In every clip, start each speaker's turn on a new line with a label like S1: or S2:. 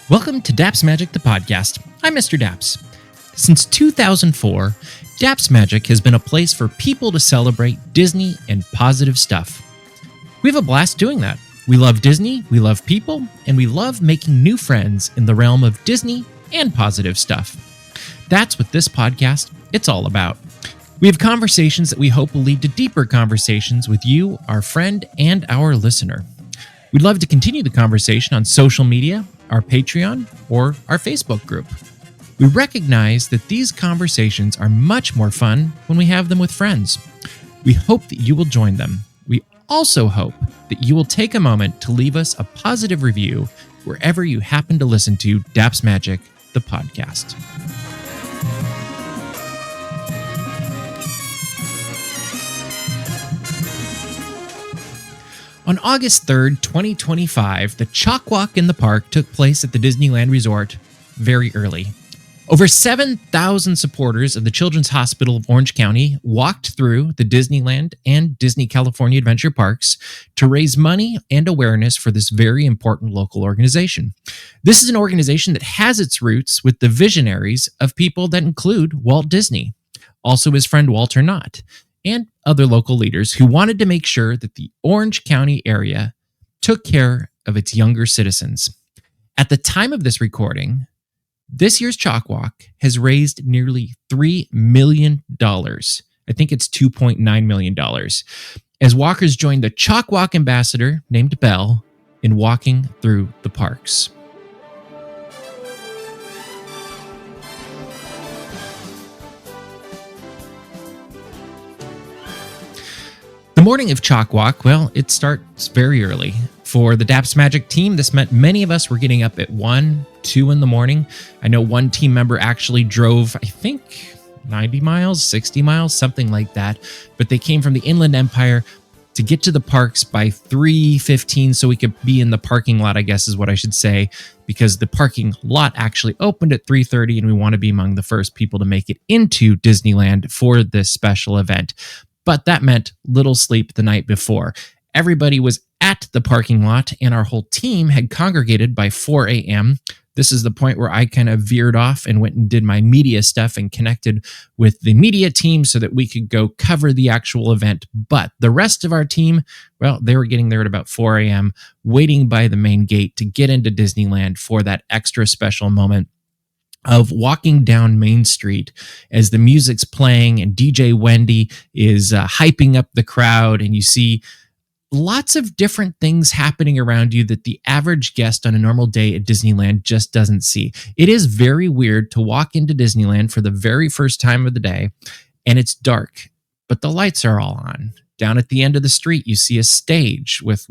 S1: Welcome to Daps Magic, the podcast. I'm Mr. Daps. Since 2004, Daps Magic has been a place for people to celebrate Disney and positive stuff. We have a blast doing that. We love Disney, we love people, and we love making new friends in the realm of Disney and positive stuff. That's what this podcast it's all about. We have conversations that we hope will lead to deeper conversations with you, our friend, and our listener. We'd love to continue the conversation on social media, our Patreon, or our Facebook group. We recognize that these conversations are much more fun when we have them with friends. We hope that you will join them. We also hope that you will take a moment to leave us a positive review wherever you happen to listen to Daps Magic, the podcast. On August 3rd, 2025, the CHOC Walk in the park took place at the Disneyland Resort very early. Over 7,000 supporters of the Children's Hospital of Orange County walked through the Disneyland and Disney California Adventure Parks to raise money and awareness for this very important local organization. This is an organization that has its roots with the visionaries of people that include Walt Disney, also his friend Walter Knott, and other local leaders who wanted to make sure that the Orange County area took care of its younger citizens. At the time of this recording, this year's CHOC Walk has raised nearly $3 million. I think it's $2.9 million. As walkers joined the CHOC Walk Ambassador named Belle in walking through the parks. The morning of CHOC Walk, well, it starts very early. For the Daps Magic team, this meant many of us were getting up at 1, 2 in the morning. I know one team member actually drove, I think, 90 miles, 60 miles, something like that. But they came from the Inland Empire to get to the parks by 3:15 so we could be in the parking lot, I guess is what I should say, because the parking lot actually opened at 3:30 and we want to be among the first people to make it into Disneyland for this special event. But that meant little sleep the night before. Everybody was at the parking lot and our whole team had congregated by 4 a.m. This is the point where I kind of veered off and went and did my media stuff and connected with the media team so that we could go cover the actual event. But the rest of our team, well, they were getting there at about 4 a.m., waiting by the main gate to get into Disneyland for that extra special moment of walking down Main Street as the music's playing and DJ Wendy is hyping up the crowd, and you see lots of different things happening around you that the average guest on a normal day at Disneyland just doesn't see. It is very weird to walk into Disneyland for the very first time of the day and it's dark, but the lights are all on. Down at the end of the street, you see a stage with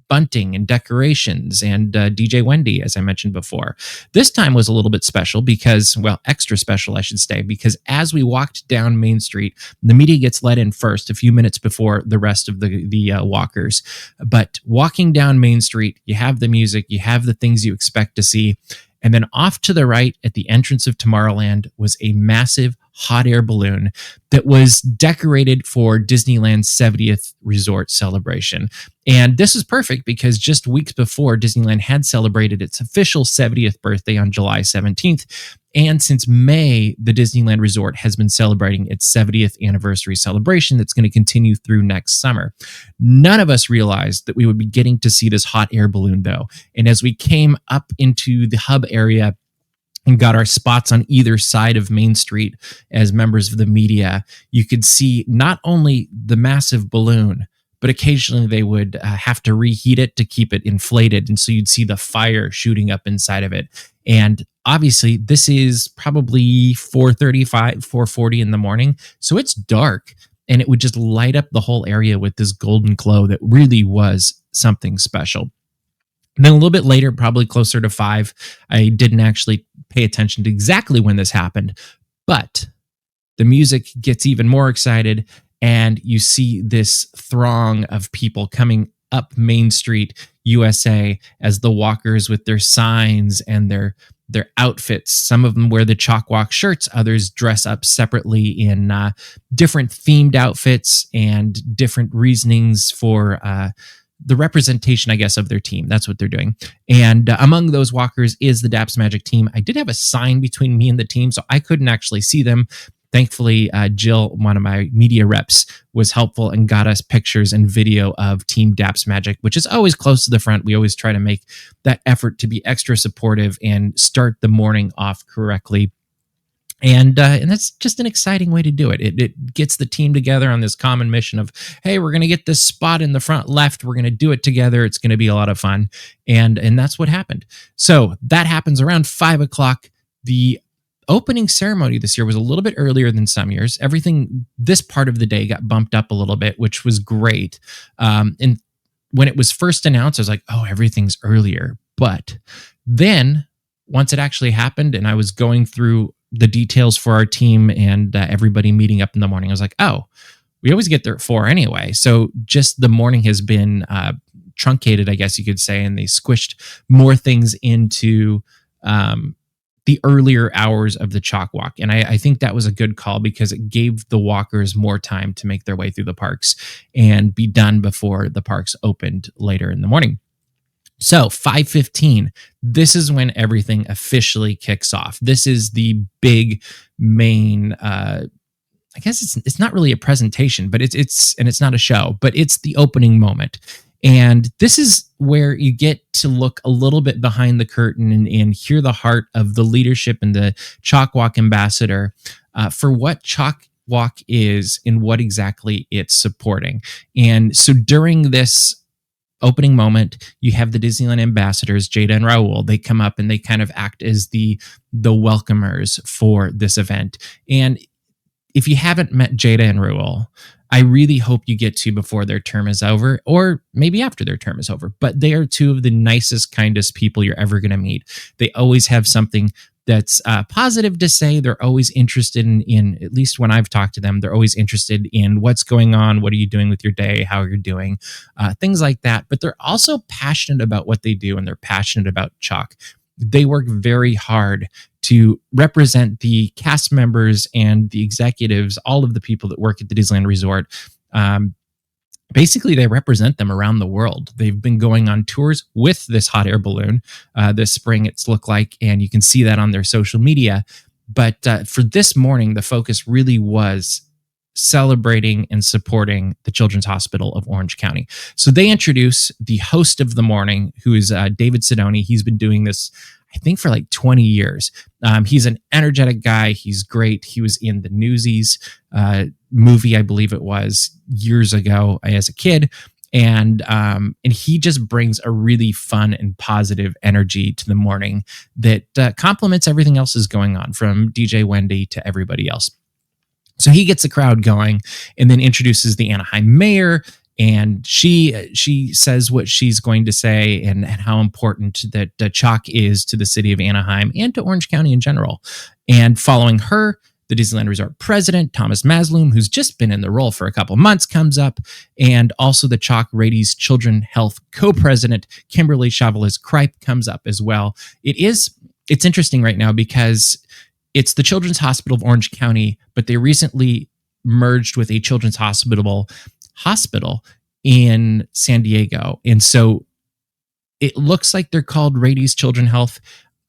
S1: bunting and decorations and DJ Wendy, as I mentioned before. This time was a little bit special because, well, extra special, I should say, because as we walked down Main Street, the media gets let in first, a few minutes before the rest of the walkers. But walking down Main Street, you have the music, you have the things you expect to see. And then off to the right at the entrance of Tomorrowland was a massive hot air balloon that was decorated for Disneyland's 70th resort celebration. And this is perfect because just weeks before, Disneyland had celebrated its official 70th birthday on July 17th. And since May, the Disneyland Resort has been celebrating its 70th anniversary celebration that's going to continue through next summer. None of us realized that we would be getting to see this hot air balloon, though. And as we came up into the hub area and got our spots on either side of Main Street as members of the media, you could see not only the massive balloon, but occasionally they would have to reheat it to keep it inflated. And so you'd see the fire shooting up inside of it. And obviously, this is probably 4:35, 4:40 in the morning. So it's dark. And it would just light up the whole area with this golden glow that really was something special. And then a little bit later, probably closer to 5, I didn't actually pay attention to exactly when this happened. But the music gets even more excited. And you see this throng of people coming up Main Street, USA, as the walkers with their signs and their outfits. Some of them wear the CHOC Walk shirts. Others dress up separately in different themed outfits and different reasonings for the representation, I guess, of their team. That's what they're doing. And among those walkers is the Daps Magic team. I did have a sign between me and the team, so I couldn't actually see them. Thankfully, Jill, one of my media reps, was helpful and got us pictures and video of Team Daps Magic, which is always close to the front. We always try to make that effort to be extra supportive and start the morning off correctly. And that's just an exciting way to do it. It gets the team together on this common mission of, hey, we're going to get this spot in the front left. We're going to do it together. It's going to be a lot of fun. And that's what happened. So that happens around 5 o'clock. The opening ceremony this year was a little bit earlier than some years. This part of the day got bumped up a little bit, which was great. And when it was first announced, I was like, oh, everything's earlier. But then once it actually happened and I was going through the details for our team and everybody meeting up in the morning, I was like, oh, we always get there at 4 anyway. So just the morning has been truncated, I guess you could say, and they squished more things into the earlier hours of the CHOC Walk. And I think that was a good call because it gave the walkers more time to make their way through the parks and be done before the parks opened later in the morning. So 5:15, this is when everything officially kicks off. This is the big main, I guess it's not really a presentation, but it's not a show, but it's the opening moment. And this is where you get to look a little bit behind the curtain and hear the heart of the leadership and the CHOC Walk Ambassador for what CHOC Walk is and what exactly it's supporting. And so during this opening moment, you have the Disneyland ambassadors, Jada and Raul. They come up and they kind of act as the welcomers for this event. And if you haven't met Jada and Raul, I really hope you get to before their term is over, or maybe after their term is over. But they are two of the nicest, kindest people you're ever going to meet. They always have something that's positive to say. They're always interested in, at least when I've talked to them, they're always interested in what's going on, what are you doing with your day, how you're doing, things like that. But they're also passionate about what they do, and they're passionate about CHOC. They work very hard to represent the cast members and the executives, all of the people that work at the Disneyland Resort. Basically, they represent them around the world. They've been going on tours with this hot air balloon this spring, it's looked like, and you can see that on their social media. But for this morning, the focus really was celebrating and supporting the Children's Hospital of Orange County. So they introduce the host of the morning, who is David Sidoni. He's been doing this, I think, for like 20 years. He's an energetic guy. He's great. He was in the Newsies movie, I believe it was, years ago as a kid. And he just brings a really fun and positive energy to the morning that complements everything else is going on, from DJ Wendy to everybody else. So he gets the crowd going and then introduces the Anaheim Mayor. And she says what she's going to say and how important that CHOC is to the city of Anaheim and to Orange County in general. And following her, the Disneyland Resort President Thomas Mazloum, who's just been in the role for a couple months, comes up. And also the CHOC Rady's Children Health Co-President Kimberly Chavalas Cripe comes up as well. It's interesting right now because it's the Children's Hospital of Orange County, but they recently merged with a children's hospital in San Diego. And so it looks like they're called Rady's Children Health.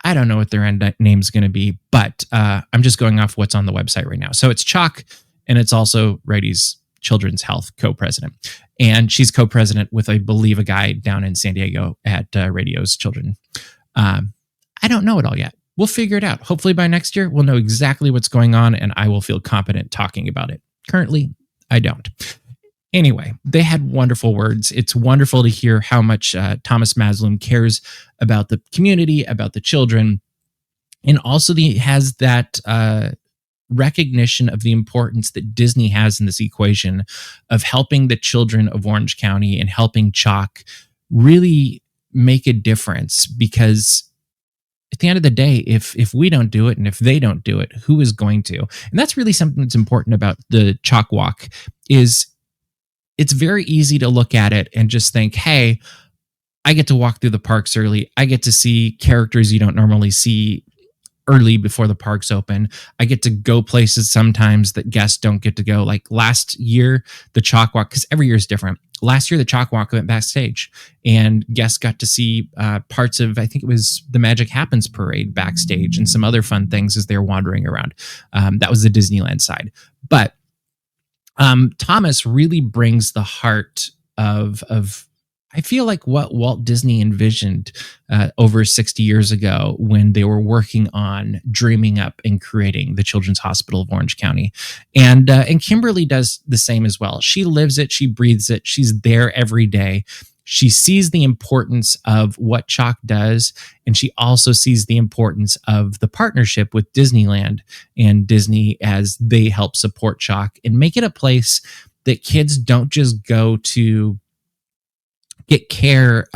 S1: I don't know what their end name is going to be, but I'm just going off what's on the website right now. So it's CHOC, and it's also Rady's Children's Health co-president. And she's co-president with, I believe, a guy down in San Diego at Radio's Children. I don't know it all yet. We'll figure it out. Hopefully by next year, we'll know exactly what's going on, and I will feel competent talking about it. Currently, I don't. Anyway, they had wonderful words. It's wonderful to hear how much Thomas Mazloum cares about the community, about the children, and also has that recognition of the importance that Disney has in this equation of helping the children of Orange County and helping CHOC really make a difference. Because at the end of the day, if we don't do it and if they don't do it, who is going to? And that's really something that's important about the CHOC Walk. Is it's very easy to look at it and just think, hey, I get to walk through the parks early. I get to see characters you don't normally see early before the parks open. I get to go places sometimes that guests don't get to go. Like last year, the CHOC Walk, because every year is different. Last year, the CHOC Walk went backstage, and guests got to see parts of, I think it was the Magic Happens parade backstage and some other fun things as they're wandering around. That was the Disneyland side. But Thomas really brings the heart of I feel like what Walt Disney envisioned over 60 years ago when they were working on dreaming up and creating the Children's Hospital of Orange County. And Kimberly does the same as well. She lives it, she breathes it, she's there every day. She sees the importance of what CHOC does, and she also sees the importance of the partnership with Disneyland and Disney as they help support CHOC and make it a place that kids don't just go to get care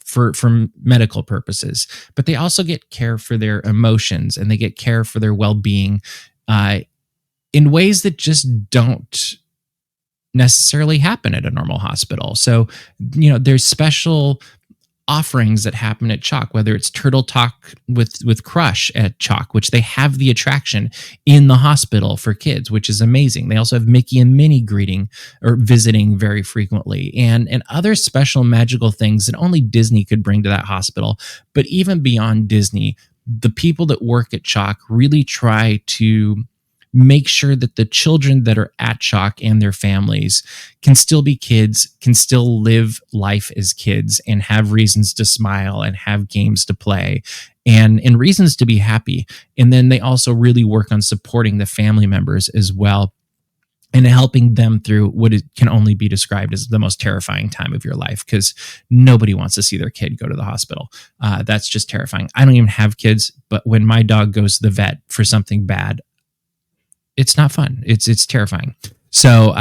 S1: for medical purposes, but they also get care for their emotions, and they get care for their well-being in ways that just don't necessarily happen at a normal hospital. So, there's special offerings that happen at CHOC, whether it's Turtle Talk with Crush at CHOC, which they have the attraction in the hospital for kids, which is amazing. They also have Mickey and Minnie greeting or visiting very frequently, and other special magical things that only Disney could bring to that hospital. But even beyond Disney, the people that work at CHOC really try to make sure that the children that are at CHOC and their families can still be kids, can still live life as kids, and have reasons to smile and have games to play and reasons to be happy. And then they also really work on supporting the family members as well and helping them through what it can only be described as the most terrifying time of your life, because nobody wants to see their kid go to the hospital. That's just terrifying. I don't even have kids, but when my dog goes to the vet for something bad, it's not fun. It's terrifying. So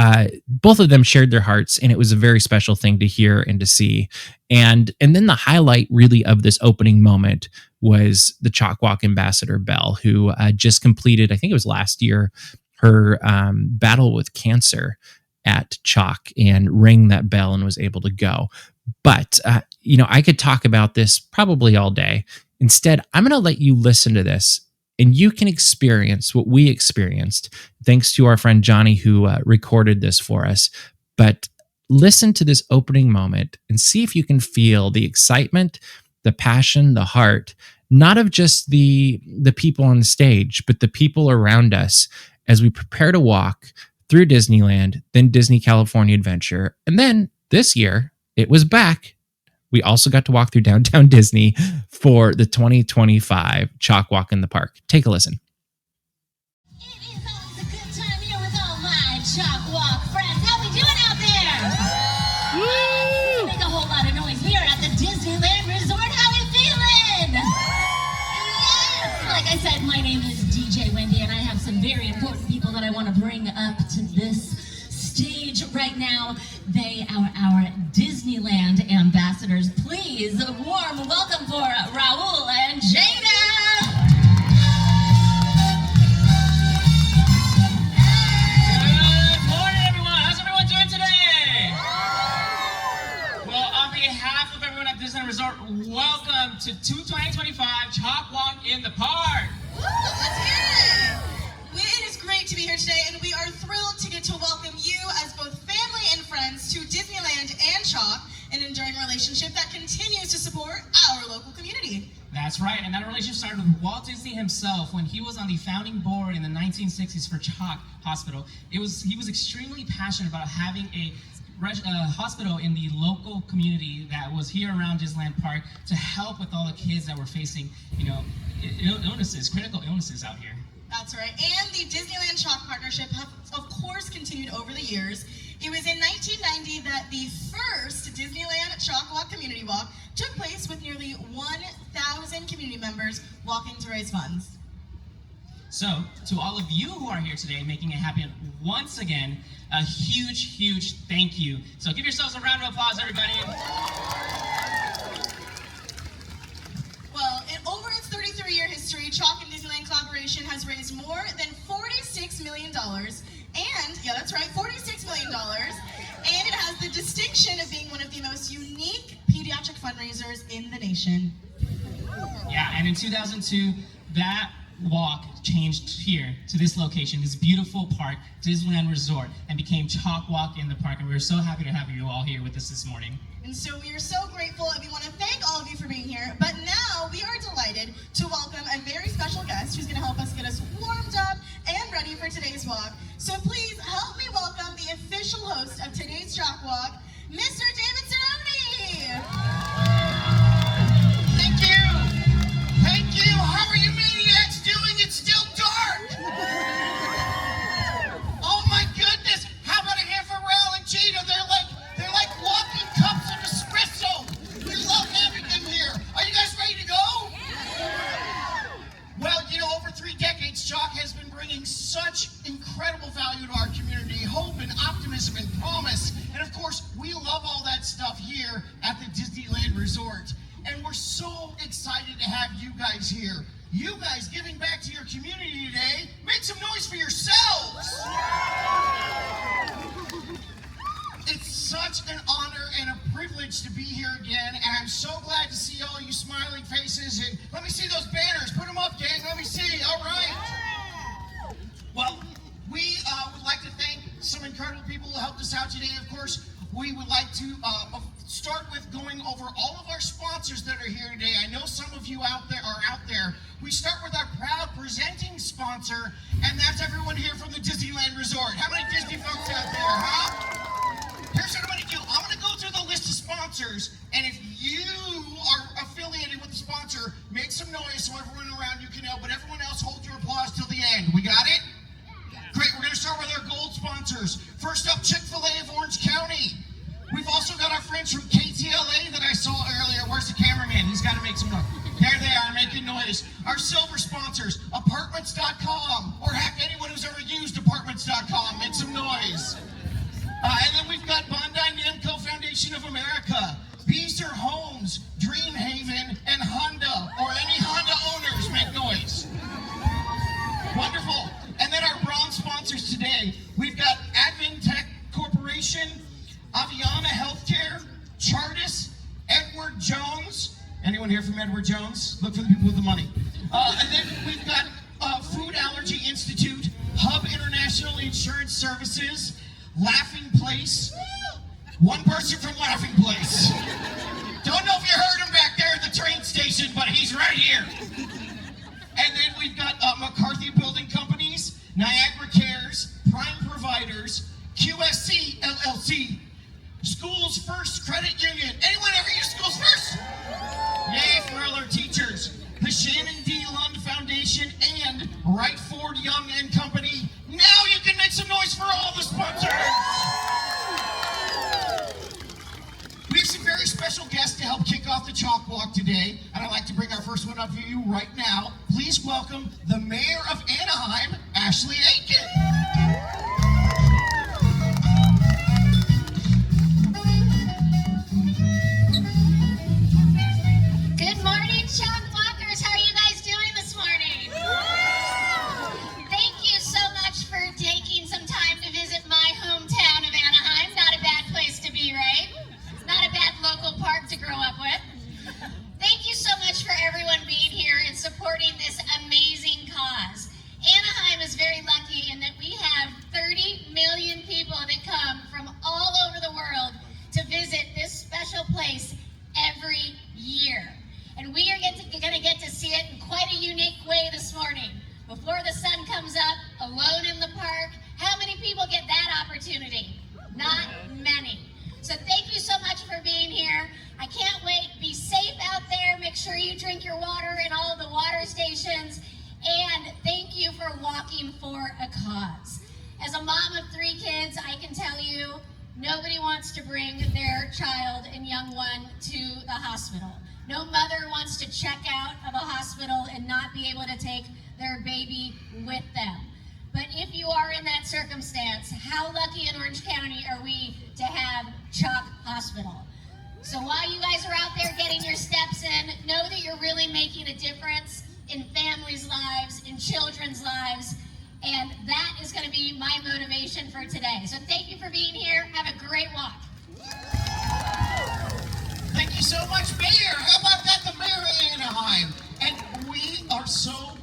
S1: both of them shared their hearts, and it was a very special thing to hear and to see. And then the highlight really of this opening moment was the CHOC Walk Ambassador Belle, who just completed, I think it was last year, her battle with cancer at CHOC and rang that bell and was able to go. But, I could talk about this probably all day. Instead, I'm going to let you listen to this, and you can experience what we experienced, thanks to our friend Johnny, who recorded this for us. But listen to this opening moment and see if you can feel the excitement, the passion, the heart, not of just the people on the stage, but the people around us as we prepare to walk through Disneyland, then Disney California Adventure. And then this year, it was back. We also got to walk through downtown Disney for the 2025 CHOC Walk in the Park. Take a listen.
S2: It is always a good time here with all my CHOC Walk friends. How we doing out there? Woo! Make a whole lot of noise here at the Disneyland Resort. How we feeling? Yes! Like I said, my name is DJ Wendy, and I have some very important people that I want to bring up to this stage right now. They are our Disneyland ambassadors. Please, a warm welcome for Raul and Jada.
S3: Good morning, everyone. How's everyone doing today? Well, on behalf of everyone at Disneyland Resort, welcome to 2025 CHOC Walk in the Park.
S4: Woo, let's hear it. It is great to be here today, and we are thrilled to get to welcome you as both family and friends to Disneyland and CHOC, an enduring relationship that continues to support our local community.
S3: That's right, and that relationship started with Walt Disney himself when he was on the founding board in the 1960s for CHOC Hospital. He was extremely passionate about having a hospital in the local community that was here around Disneyland Park to help with all the kids that were facing, illnesses, critical illnesses out here.
S4: That's right, and the Disneyland CHOC partnership has, of course, continued over the years. It was in 1990 that the first Disneyland CHOC Walk Community Walk took place with nearly 1,000 community members walking to raise funds.
S3: So, to all of you who are here today making it happen once again, a huge, huge thank you. So give yourselves a round of applause, everybody.
S4: Well, in over its 33-year history, CHOC and Disneyland collaboration has raised more than $46 million. And, yeah, that's right, $46 million. And it has the distinction of being one of the most unique pediatric fundraisers in the nation.
S3: Yeah, and in 2002, that walk changed here to this location, this beautiful park, Disneyland Resort, and became CHOC Walk in the park. And we're so happy to have you all here with us this morning.
S4: And so we are so grateful, and we want to thank all of you for being here. But now we are delighted to welcome a very special guest who's going to help us get us warmed up and ready for today's walk. So please help me welcome the official host of today's CHOC Walk, Mr. David Sidoni.
S5: Thank you. Thank you. How are you maniacs doing? It's still dark. Oh my goodness. How about a hand for Raul and Jada? They're like walking cups of espresso. We love having them here. Are you guys ready to go? Well, you know, over 3 decades, CHOC has been bringing such incredible value to our community, hope and optimism and promise. And of course, we love all that stuff here at the Disneyland Resort. And we're so excited to have you guys here. You guys giving back to your community today. Make some noise for yourselves. It's such an honor and a privilege to be here again, and I'm so glad to see all you smiling faces. And let me see those banners. Put them up, gang. Let me see. All right. Well, we would like to thank some incredible people who helped us out today. Of course, we would like to start with going over all of our sponsors that are here today. I know some of you out there. We start with our proud presenting sponsor, and that's everyone here from the Disneyland Resort. How many Disney folks out there, huh? Here's what I'm going to do. I'm going to go through the list of sponsors, and if you are affiliated with the sponsor, make some noise so everyone around you can know, but everyone else hold your applause till the end. We got it? Great. We're going to start with our gold sponsors. First up, Chick-fil-A of Orange County. We've also got our friends from KTLA that I saw earlier. Where's the cameraman? He's got to make some noise. There they are, making noise. Our silver sponsors, apartments.com, or heck, anyone who's ever used apartments.com, make some noise. And then we've got Bondi Namco Foundation of America, Beezer Homes, Dream Haven, and Honda, or any Honda owners, make noise. Wonderful. And then our bronze sponsors today, we've got Adventech Corporation, Aviana Healthcare, Chartis, Edward Jones. Anyone here from Edward Jones? Look for the people with the money. And then we've got Food Allergy Institute, Hub International Insurance Services, Laughing Place. One person from Laughing Place. Don't know if you heard him back there at the train station, but he's right here. And then we've got McCarthy Building Companies, Niagara Cares, Prime Providers, QSC LLC, Schools First Credit Union. Anyone ever use Schools First? Yay for all our teachers. The Shannon D. Lund Foundation and Right Ford Young and Company. Now you can make some noise for all the sponsors. We have some very special guests to help kick off the CHOC Walk today, and I'd like to bring our first one up for you right now. Please welcome the Mayor of Anaheim, Ashleigh Aitken.
S2: Good morning, CHOC Walkers. How are you guys doing this morning? Thank you so much for taking some time to visit my hometown of Anaheim. Not a bad place to be, right? It's not a bad local park to grow up with. Thank you so much for everyone being here and supporting this amazing cause. Anaheim is very lucky in that we have 30 million people that come from all over the world to visit this special place every year. And we are going to get to see it in quite a unique way this morning. Before the sun comes up, alone in the park. How many people get that opportunity? Not many. So thank you so much for being here. I can't wait. Be safe out there. Make sure you drink your water in all of the water stations. And thank you for walking for a cause. As a mom of 3 kids, I can tell you, nobody wants to bring their child and young one to the hospital. No mother wants to check out of a hospital and not be able to take their baby with them. But if you are in that circumstance, how lucky in Orange County are we to have CHOC Hospital? So while you guys are out there getting your steps in, know that you're really making a difference in families' lives, in children's lives, and that is going to be my motivation for today. So thank you for being here. Have a great walk.
S5: Thank you so much, Mayor. How about that, the Mayor of Anaheim? And we are so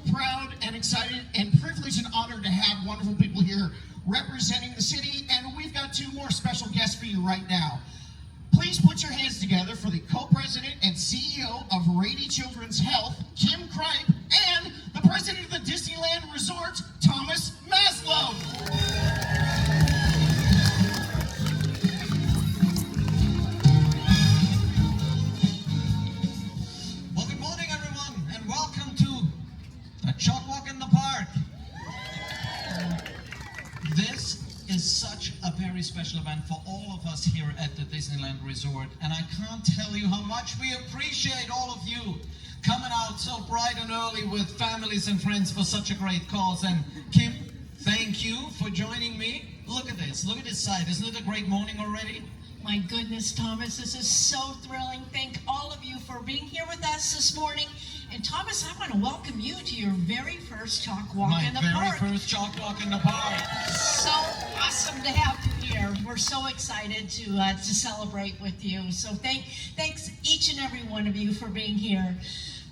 S5: excited and privileged and honored to have wonderful people here representing the city, and we've got two more special guests for you right now. Please put your hands together for the co-president and CEO of Rady Children's Health, Kim Cripe, and the president of the Disneyland Resort, Thomas Mazloum.
S6: Well, good morning, everyone, and welcome to the CHOC Walk in the Park. This is such a very special event for all of us here at the Disneyland Resort, and I can't tell you how much we appreciate all of you coming out so bright and early with families and friends for such a great cause. And Kim, thank you for joining me. Look at this side. Isn't it a great morning already?
S7: My goodness, Thomas, this is so thrilling. Thank all of you for being here with us this morning. And Thomas, I want to welcome you to your very first CHOC Walk in the Park.
S6: My very first CHOC Walk in the Park.
S7: So awesome to have you here. We're so excited to celebrate with you. So thanks each and every one of you for being here.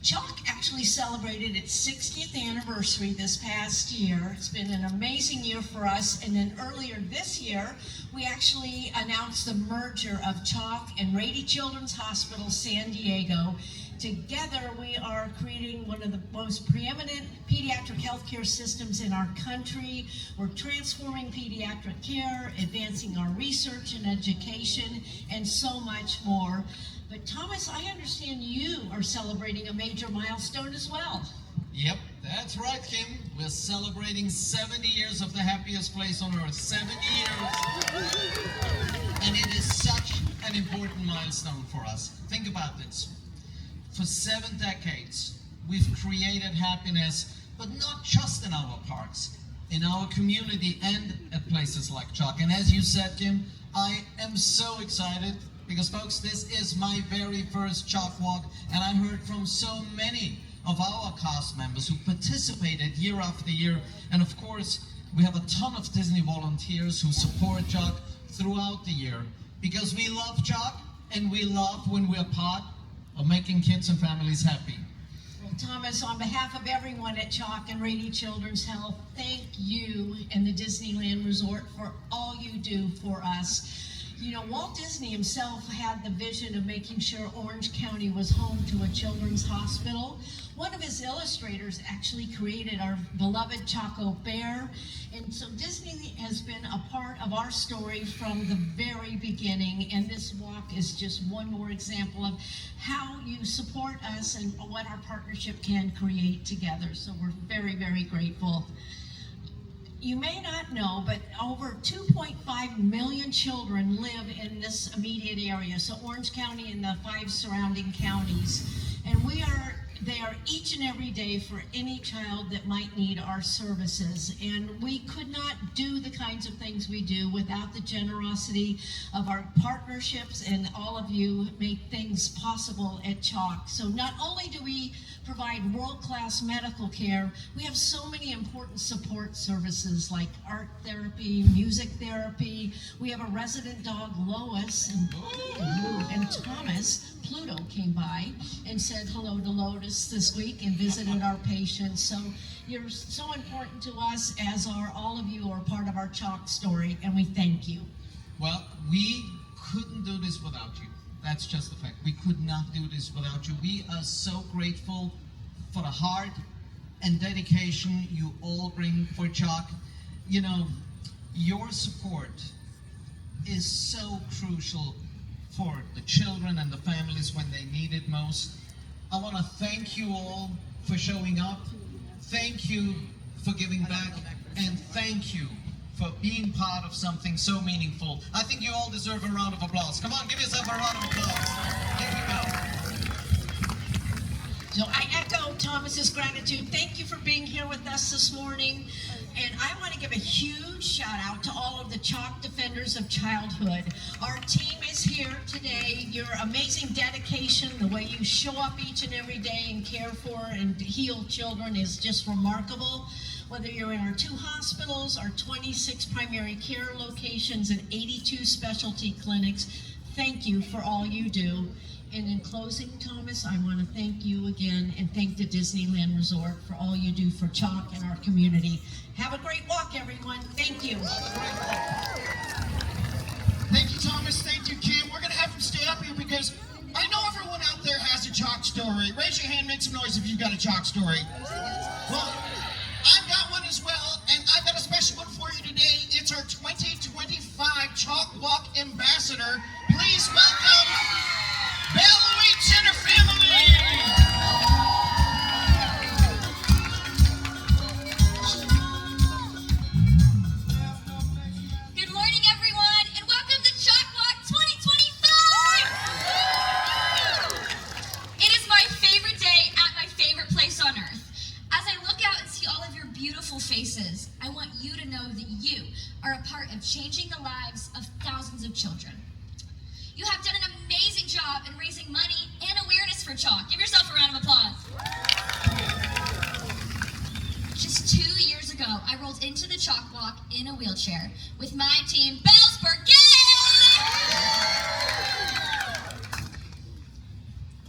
S7: CHOC actually celebrated its 60th anniversary this past year. It's been an amazing year for us. And then earlier this year, we actually announced the merger of CHOC and Rady Children's Hospital San Diego. Together, we are creating one of the most preeminent pediatric healthcare systems in our country. We're transforming pediatric care, advancing our research and education, and so much more. But Thomas, I understand you are celebrating a major milestone as well.
S6: Yep, that's right, Kim. We're celebrating 70 years of the happiest place on earth. 70 years. And it is such an important milestone for us. Think about this. For 7 decades, we've created happiness, but not just in our parks, in our community and at places like CHOC. And as you said, Kim, I am so excited because, folks, this is my very first CHOC Walk, and I heard from so many of our cast members who participated year after year. And of course, we have a ton of Disney volunteers who support CHOC throughout the year because we love CHOC and we love when we're part of making kids and families happy.
S7: Well, Thomas, on behalf of everyone at CHOC and Rady Children's Health, thank you and the Disneyland Resort for all you do for us. You know, Walt Disney himself had the vision of making sure Orange County was home to a children's hospital. One of his illustrators actually created our beloved Choco Bear. And so Disney has been a part of our story from the very beginning. And this walk is just one more example of how you support us and what our partnership can create together. So we're very, very grateful. You may not know, but over 2.5 million children live in this immediate area, so Orange County and the 5 surrounding counties. And they are each and every day for any child that might need our services. And we could not do the kinds of things we do without the generosity of our partnerships, and all of you make things possible at CHOC. So not only do we provide world-class medical care, we have so many important support services like art therapy, music therapy. We have a resident dog, Lois, and Thomas, Pluto, came by and said hello to Lotus this week and visited our patients. So you're so important to us, as are all of you who are part of our CHOC story, and we thank you.
S6: Well, we couldn't do this without you. That's just the fact. We could not do this without you. We are so grateful for the heart and dedication you all bring for CHOC. You know, your support is so crucial for the children and the families when they need it most. I want to thank you all for showing up. Thank you for giving back. And thank you for being part of something so meaningful. I think you all deserve a round of applause. Come on, give yourself a round of applause. Here we go.
S7: So I echo Thomas's gratitude. Thank you for being here with us this morning. And I want to give a huge shout out to all of the CHOC Defenders of Childhood. Our team is here today. Your amazing dedication, the way you show up each and every day and care for and heal children is just remarkable. Whether you're in our 2 hospitals, our 26 primary care locations, and 82 specialty clinics, thank you for all you do. And in closing, Thomas, I want to thank you again and thank the Disneyland Resort for all you do for CHOC and our community. Have a great walk, everyone. Thank you.
S5: Thank you, Thomas. Thank you, Kim. We're going to have him stay up here because I know everyone out there has a CHOC story. Raise your hand, make some noise if you've got a CHOC story. Well, I've got one as well, and I've got a special one for you today. It's our 2025 CHOC Walk Ambassador. Please welcome Belle and her family.
S2: Good morning, everyone, and welcome to CHOC Walk 2025! It is my favorite day at my favorite place on earth. As I look out and see all of your beautiful faces, I want you to know that you are a part of changing the lives of thousands of children. You have done an amazing job in raising money and awareness for CHOC. Give yourself a round of applause. Just 2 years ago, I rolled into the CHOC Walk in a wheelchair with my team, Bellsburg.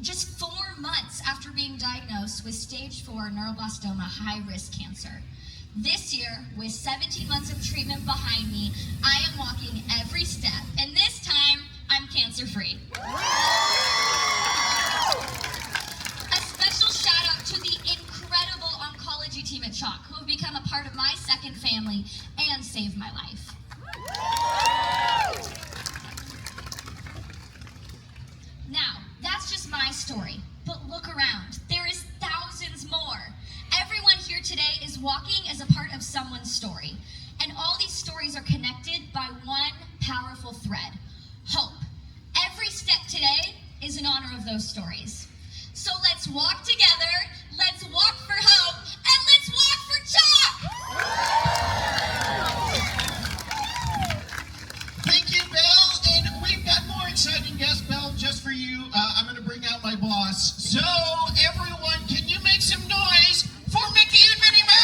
S2: Just 4 months after being diagnosed with stage 4 neuroblastoma high-risk cancer. This year, with 17 months of treatment behind me, I am walking every step, and this time, I'm cancer-free. A special shout out to the incredible oncology team at CHOC who have become a part of my second family and saved my life. Now, that's just my story, but look around. There is thousands more. Everyone here today is walking as a part of someone's story, and all these stories are connected by one powerful thread: hope. Every step today is in honor of those stories. So let's walk together, let's walk for hope, and let's walk for CHOC!
S5: Thank you, Belle, and we've got more exciting guests, Belle, just for you. I'm going to bring out my boss. So, everyone, can you make some noise for Mickey and Minnie Mouse?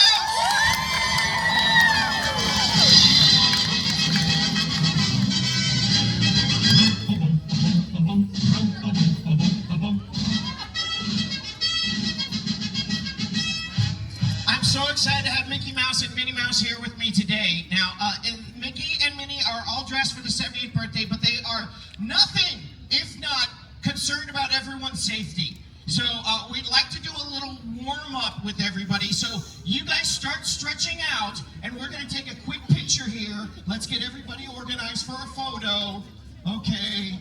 S5: I'm so excited to have Mickey Mouse and Minnie Mouse here with me today. Now, and Mickey and Minnie are all dressed for the 78th birthday, but they are nothing if not concerned about everyone's safety. So we'd like to do a little warm-up with everybody. So you guys start stretching out, and we're going to take a quick picture here. Let's get everybody organized for a photo. Okay.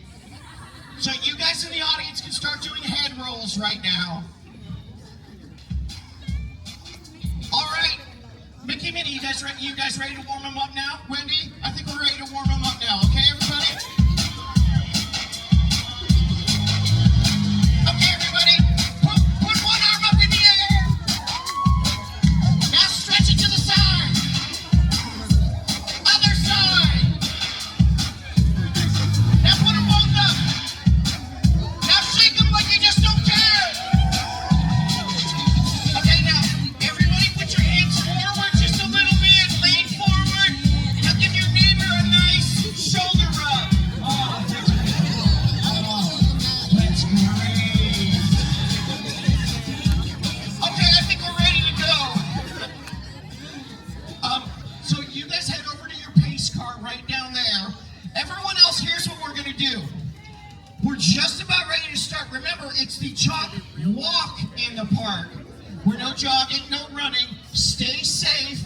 S5: So you guys in the audience can start doing head rolls right now. All right. Mickey, Minnie, you guys ready to warm them up now? Wendy, I think we're ready to warm them up now. Okay, everybody? Okay, everybody, put one arm up in the air. Now stretch it to the side. Other side. Now put them both up. Now shake them like you just don't care. Okay, now, everybody put your hands forward just a little bit. Lean forward. Now give your neighbor a nice shoulder rub. Oh, that's great. Okay, I think we're ready to go. So you guys head over to your pace car right down there. Everyone else, here's what we're gonna do. We're just about ready to start. Remember, it's the CHOC Walk in the park. We're no jogging, no running. Stay safe.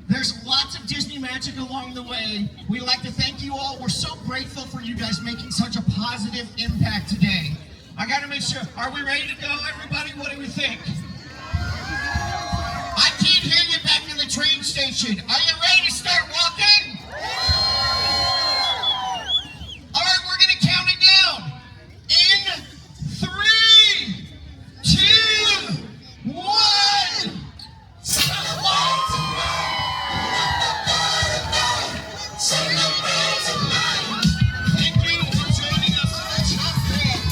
S5: There's lots of Disney magic along the way. We'd like to thank you all. We're so grateful for you guys making such a positive impact today. I gotta make sure, are we ready to go, everybody? What do we think? I can't hear you back in the train station. Are you ready to start walking? All right, we're gonna count it down. In 3, 2, 1. Celebrate tonight. Thank you for joining us for CHOC Walk.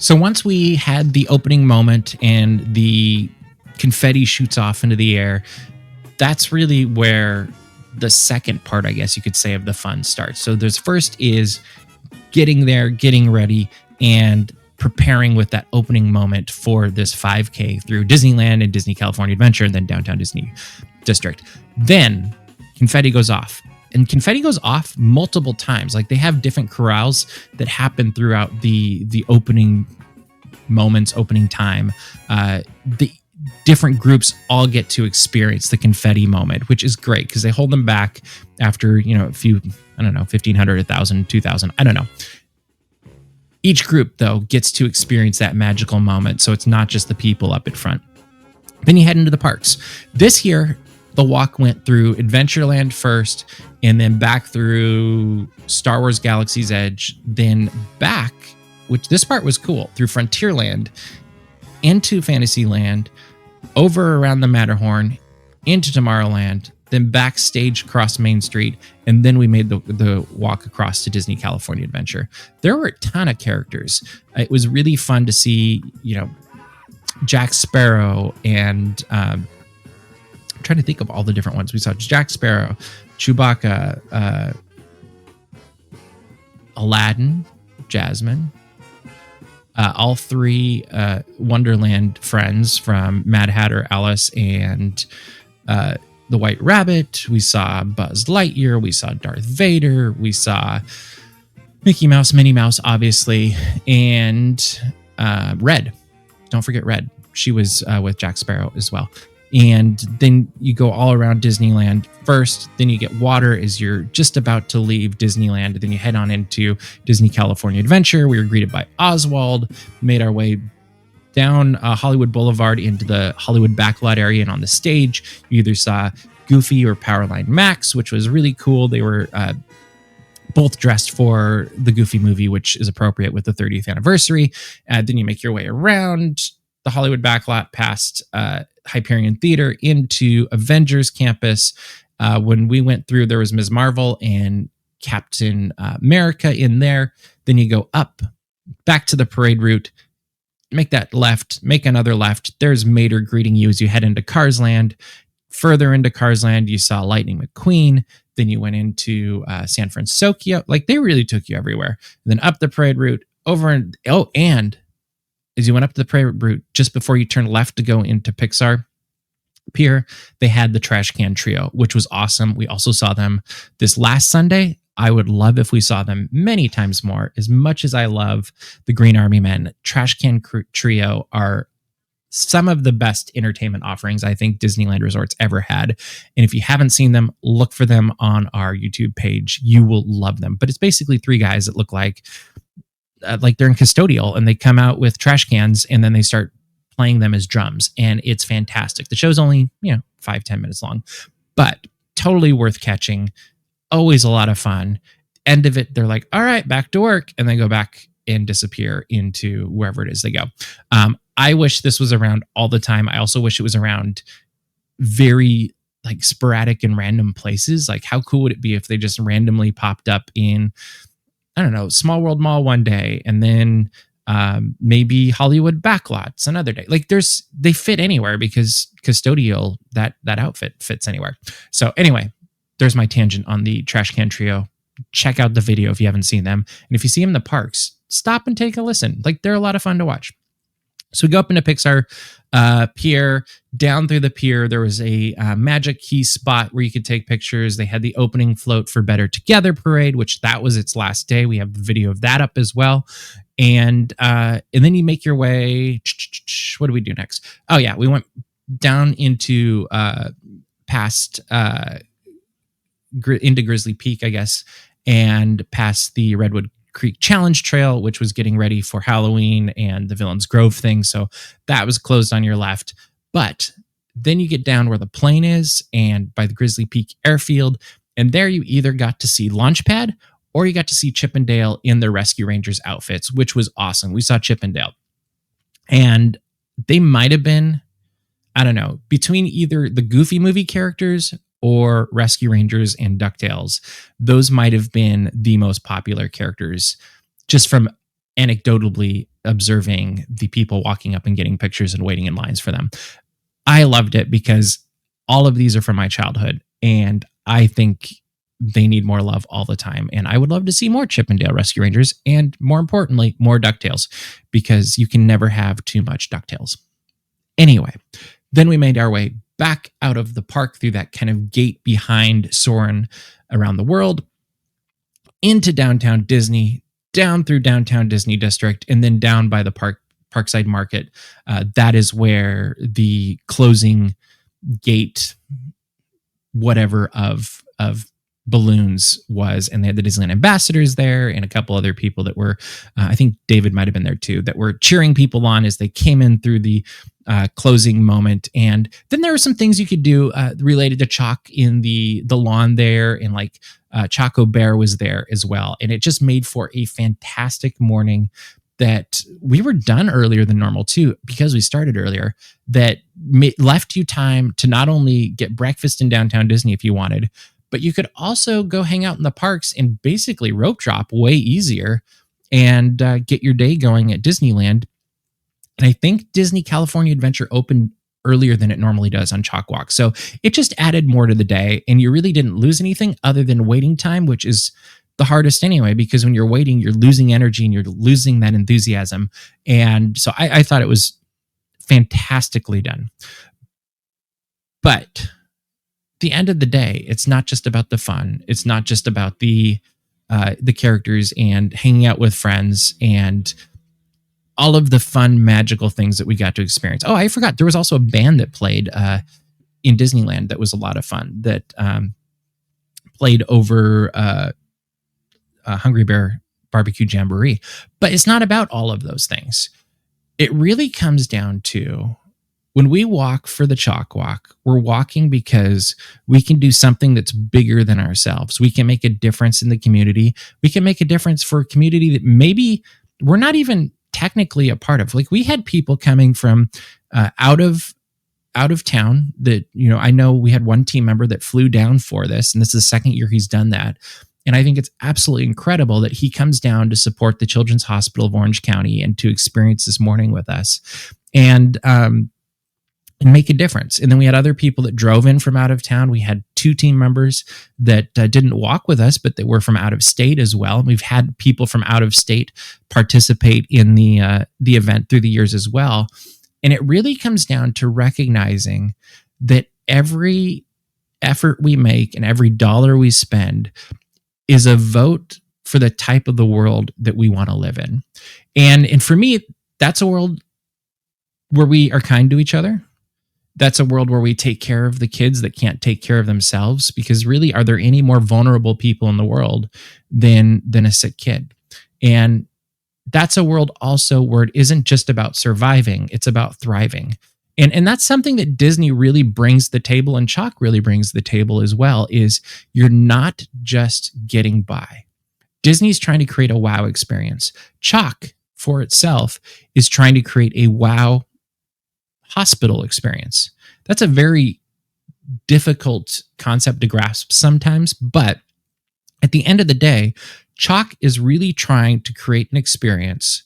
S1: So once we had the opening moment and the confetti shoots off into the air, that's really where the second part, I guess you could say, of the fun starts. So there's first is getting there, getting ready, and preparing with that opening moment for this 5K through Disneyland and Disney California Adventure and then downtown Disney District. Then confetti goes off. And confetti goes off multiple times. Like, they have different corrals that happen throughout the opening moments, opening time. The different groups all get to experience the confetti moment, which is great because they hold them back after, a few, 1,500, 1,000, 2,000, I don't know. Each group, though, gets to experience that magical moment. So it's not just the people up at front. Then you head into the parks. This year, the walk went through Adventureland first, and then back through Star Wars Galaxy's Edge, then back, which this part was cool, through Frontierland, into Fantasyland, over around the Matterhorn, into Tomorrowland, then backstage across Main Street, and then we made the walk across to Disney California Adventure. There were a ton of characters. It was really fun to see, Jack Sparrow and I'm trying to think of all the different ones. We saw Jack Sparrow, Chewbacca, Aladdin, Jasmine, all three Wonderland friends from Mad Hatter, Alice, and the White Rabbit. We saw Buzz Lightyear. We saw Darth Vader. We saw Mickey Mouse, Minnie Mouse, obviously, and Red. Don't forget Red. She was with Jack Sparrow as well. And then you go all around Disneyland first. Then you get water as you're just about to leave Disneyland. Then you head on into Disney California Adventure. We were greeted by Oswald. Made our way down Hollywood Boulevard into the Hollywood backlot area. And on the stage, you either saw Goofy or Powerline Max, which was really cool. They were both dressed for the Goofy movie, which is appropriate with the 30th anniversary. Then you make your way around the Hollywood backlot past Hyperion Theater into Avengers Campus. When we went through, there was Ms. Marvel and Captain America in there. Then you go up back to the parade route, make that left, make another left. There's Mater greeting you as you head into Cars Land. Further into Cars Land, you saw Lightning McQueen. Then you went into San Francisco. Like, they really took you everywhere. And then up the parade route, over and as you went up the parade route, just before you turn left to go into Pixar Pier, they had the Trash Can Trio, which was awesome. We also saw them this last Sunday. I would love if we saw them many times more. As much as I love the Green Army Men, Trash Can Trio are some of the best entertainment offerings I think Disneyland Resort's ever had. And if you haven't seen them, look for them on our YouTube page. You will love them. But it's basically three guys that look like they're in custodial, and they come out with trash cans and then they start playing them as drums. And it's fantastic. The show's only, 5-10 minutes long, but totally worth catching. Always a lot of fun. End of it, they're like, all right, back to work. And they go back and disappear into wherever it is they go. I wish this was around all the time. I also wish it was around very sporadic and random places. Like, how cool would it be if they just randomly popped up in, I don't know, Small World Mall one day, and then maybe Hollywood backlots another day. Like, they fit anywhere because custodial, that outfit fits anywhere. So anyway, there's my tangent on the Trash Can Trio. Check out the video if you haven't seen them. And if you see them in the parks, stop and take a listen. They're a lot of fun to watch. So we go up into Pixar Pier. Down through the pier, there was a Magic Key spot where you could take pictures. They had the opening float for Better Together Parade, which that was its last day. We have the video of that up as well. And then you make your way. What do we do next? Oh yeah, we went down into past into Grizzly Peak, I guess, and past the Redwood Creek Challenge Trail, which was getting ready for Halloween and the Villains Grove thing. So that was closed on your left. But then you get down where the plane is and by the Grizzly Peak Airfield. And there you either got to see Launchpad or you got to see Chip and Dale in their Rescue Rangers outfits, which was awesome. We saw Chip and Dale. And they might have been, I don't know, between either the Goofy movie characters or Rescue Rangers and DuckTales, those might have been the most popular characters, just from anecdotally observing the people walking up and getting pictures and waiting in lines for them. I loved it because all of these are from my childhood, and I think they need more love all the time. And I would love to see more Chip 'n Dale Rescue Rangers, and more importantly, more DuckTales, because you can never have too much DuckTales. Anyway, then we made our way back out of the park through that kind of gate behind Soarin' Around the World into downtown Disney, down through downtown Disney District, and then down by the Parkside Market. That is where the closing gate, whatever of balloons was, and they had the Disneyland ambassadors there and a couple other people that were, I think David might have been there too, that were cheering people on as they came in through the closing moment. And then there were some things you could do related to CHOC in the lawn there, and like Choco Bear was there as well. And it just made for a fantastic morning that we were done earlier than normal too, because we started earlier, that left you time to not only get breakfast in downtown Disney if you wanted, but you could also go hang out in the parks and basically rope drop way easier and get your day going at Disneyland. And I think Disney California Adventure opened earlier than it normally does on CHOC Walk. So it just added more to the day, and you really didn't lose anything other than waiting time, which is the hardest anyway, because when you're waiting, you're losing energy and you're losing that enthusiasm. And so I thought it was fantastically done. But the end of the day, it's not just about the fun. It's not just about the characters and hanging out with friends and all of the fun, magical things that we got to experience. Oh, I forgot. There was also a band that played in Disneyland that was a lot of fun, that played over Hungry Bear Barbecue Jamboree. But it's not about all of those things. It really comes down to, when we walk for the CHOC Walk, we're walking because we can do something that's bigger than ourselves. We can make a difference in the community. We can make a difference for a community that maybe we're not even technically a part of. Like, we had people coming from out of town that, I know we had one team member that flew down for this, and this is the second year he's done that. And I think it's absolutely incredible that he comes down to support the Children's Hospital of Orange County and to experience this morning with us. And make a difference. And then we had other people that drove in from out of town. We had 2 team members that didn't walk with us, but that were from out of state as well. And we've had people from out of state participate in the event through the years as well. And it really comes down to recognizing that every effort we make and every dollar we spend is a vote for the type of the world that we want to live in. And for me, that's a world where we are kind to each other. That's a world where we take care of the kids that can't take care of themselves, because really, are there any more vulnerable people in the world than a sick kid? And that's a world also where it isn't just about surviving, it's about thriving. And that's something that Disney really brings to the table, and CHOC really brings to the table as well, is you're not just getting by. Disney's trying to create a wow experience. CHOC for itself is trying to create a wow hospital experience. That's a very difficult concept to grasp sometimes, but at the end of the day, CHOC is really trying to create an experience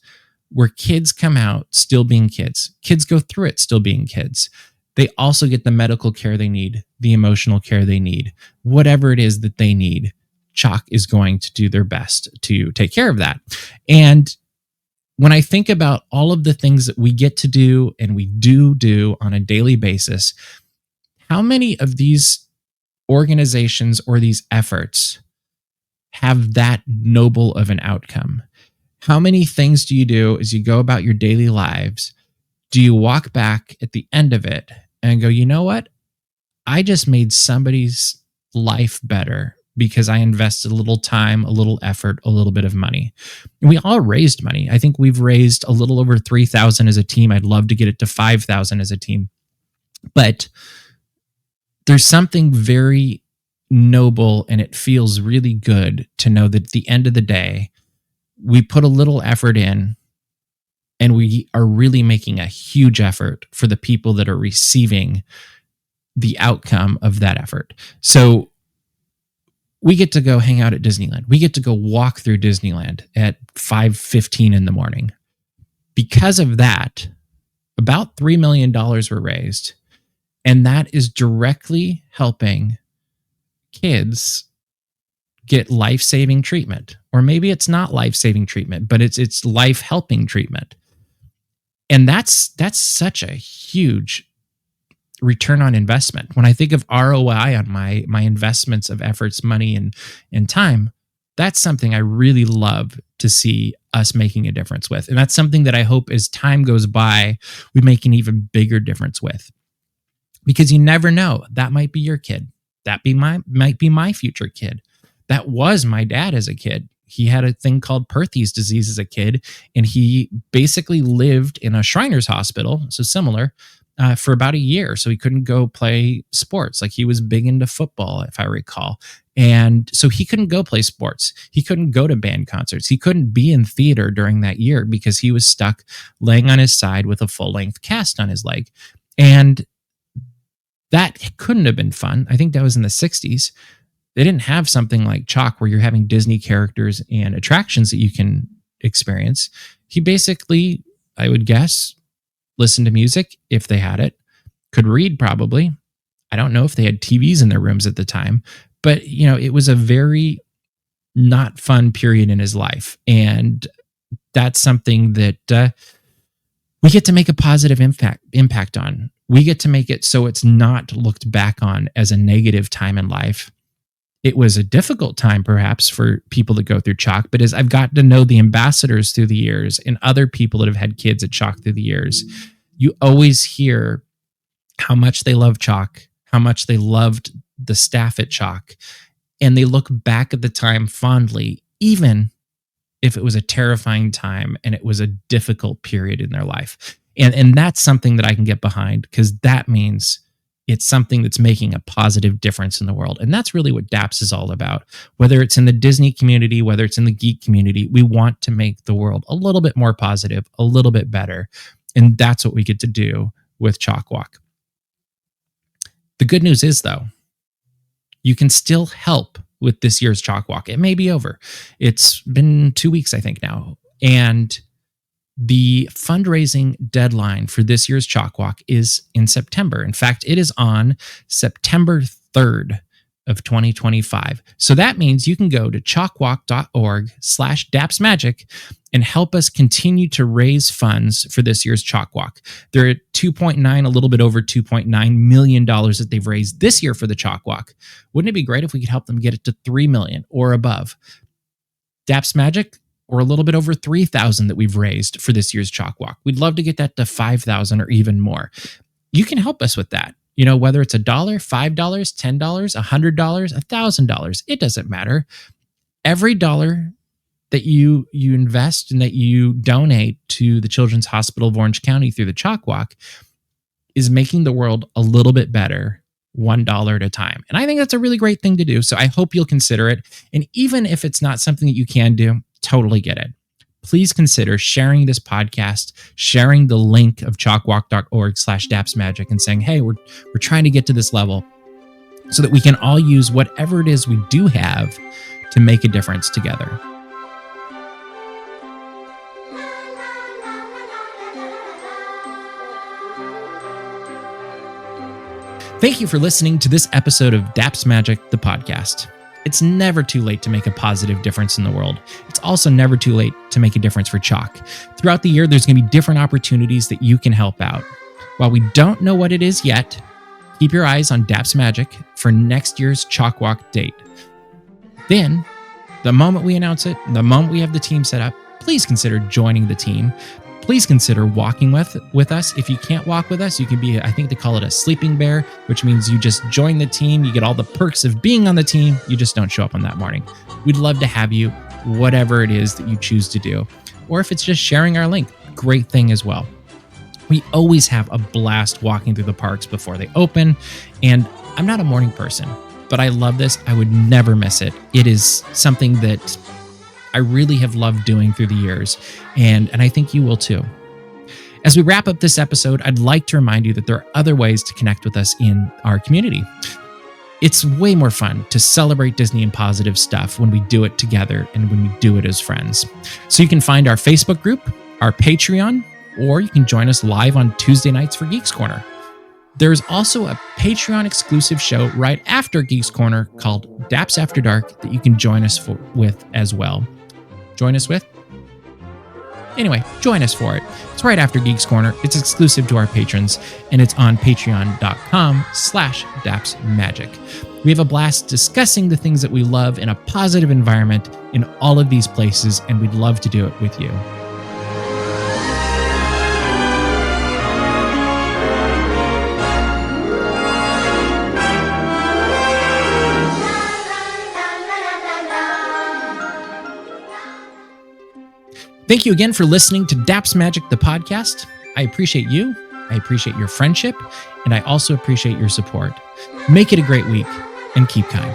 S1: where kids come out still being kids. Kids go through it still being kids. They also get the medical care they need, the emotional care they need, whatever it is that they need. CHOC is going to do their best to take care of that. And when I think about all of the things that we get to do and we do on a daily basis, how many of these organizations or these efforts have that noble of an outcome? How many things do you do as you go about your daily lives? Do you walk back at the end of it and go, you know what? I just made somebody's life better because I invested a little time, a little effort, a little bit of money. And we all raised money. I think we've raised a little over $3,000 as a team. I'd love to get it to $5,000 as a team. But there's something very noble, and it feels really good to know that at the end of the day, we put a little effort in, and we are really making a huge effort for the people that are receiving the outcome of that effort. So we get to go hang out at Disneyland. We get to go walk through Disneyland at 5:15 in the morning. Because of that, about $3 million were raised, and that is directly helping kids get life-saving treatment. Or maybe it's not life-saving treatment, but it's life-helping treatment. And that's such a huge return on investment. When I think of ROI on my investments of efforts, money, and time, that's something I really love to see us making a difference with. And that's something that I hope as time goes by, we make an even bigger difference with. Because you never know, that might be your kid. That might be my future kid. That was my dad as a kid. He had a thing called Perthes disease as a kid, and he basically lived in a Shriners hospital, so similar, for about a year. So he couldn't go play sports. Like, he was big into football, if I recall. And so he couldn't go play sports. He couldn't go to band concerts. He couldn't be in theater during that year because he was stuck laying on his side with a full-length cast on his leg. And that couldn't have been fun. I think that was in the 60s. They didn't have something like CHOC where you're having Disney characters and attractions that you can experience. He basically, I would guess, listened to music if they had it, could read probably. I don't know if they had TVs in their rooms at the time, but it was a very not fun period in his life. And that's something that we get to make a positive impact on. We get to make it so it's not looked back on as a negative time in life. It was a difficult time, perhaps, for people to go through CHOC, but as I've gotten to know the ambassadors through the years and other people that have had kids at CHOC through the years, you always hear how much they love CHOC, how much they loved the staff at CHOC, and they look back at the time fondly, even if it was a terrifying time and it was a difficult period in their life. And that's something that I can get behind, because that means it's something that's making a positive difference in the world. And that's really what DAPS is all about. Whether it's in the Disney community, whether it's in the geek community, we want to make the world a little bit more positive, a little bit better. And that's what we get to do with CHOC Walk. The good news is, though, you can still help with this year's CHOC Walk. It may be over. It's been 2 weeks, I think, now. And the fundraising deadline for this year's CHOC Walk is in September. In fact, it is on September 3rd of 2025. So that means you can go to chocwalk.org/dapsmagic and help us continue to raise funds for this year's CHOC Walk. They're at 2.9, a little bit over $2.9 million that they've raised this year for the CHOC Walk. Wouldn't it be great if we could help them get it to $3 million or above? Daps Magic, or a little bit over 3,000 that we've raised for this year's CHOC Walk. We'd love to get that to 5,000 or even more. You can help us with that. Whether it's $1, $5, $10, $100, $1,000, it doesn't matter. Every dollar that you invest and that you donate to the Children's Hospital of Orange County through the CHOC Walk is making the world a little bit better, $1 at a time. And I think that's a really great thing to do. So I hope you'll consider it. And even if it's not something that you can do, totally get it. Please consider sharing this podcast, sharing the link of chocwalk.org/dapsmagic and saying, hey, we're trying to get to this level so that we can all use whatever it is we do have to make a difference together. Thank you for listening to this episode of Daps Magic, the podcast. It's never too late to make a positive difference in the world. It's also never too late to make a difference for CHOC. Throughout the year, there's going to be different opportunities that you can help out. While we don't know what it is yet, keep your eyes on Daps Magic for next year's CHOC Walk date. Then, the moment we announce it, the moment we have the team set up, please consider joining the team. Please consider walking with us. If you can't walk with us, you can be, I think they call it a sleeping bear, which means you just join the team. You get all the perks of being on the team. You just don't show up on that morning. We'd love to have you, whatever it is that you choose to do. Or if it's just sharing our link, great thing as well. We always have a blast walking through the parks before they open. And I'm not a morning person, but I love this. I would never miss it. It is something that I really have loved doing through the years, and I think you will too. As we wrap up this episode, I'd like to remind you that there are other ways to connect with us in our community. It's way more fun to celebrate Disney and positive stuff when we do it together and when we do it as friends. So you can find our Facebook group our Patreon, or you can join us live on Tuesday nights for Geeks Corner. There's also a Patreon exclusive show right after Geeks Corner called Daps After Dark that you can join us with as well. Join us with? Anyway, join us for it. It's right after Geeks Corner. It's exclusive to our patrons, and it's on patreon.com/dapsmagic. We have a blast discussing the things that we love in a positive environment in all of these places, and we'd love to do it with you. Thank you again for listening to Daps Magic, the podcast. I appreciate you. I appreciate your friendship. And I also appreciate your support. Make it a great week and keep kind.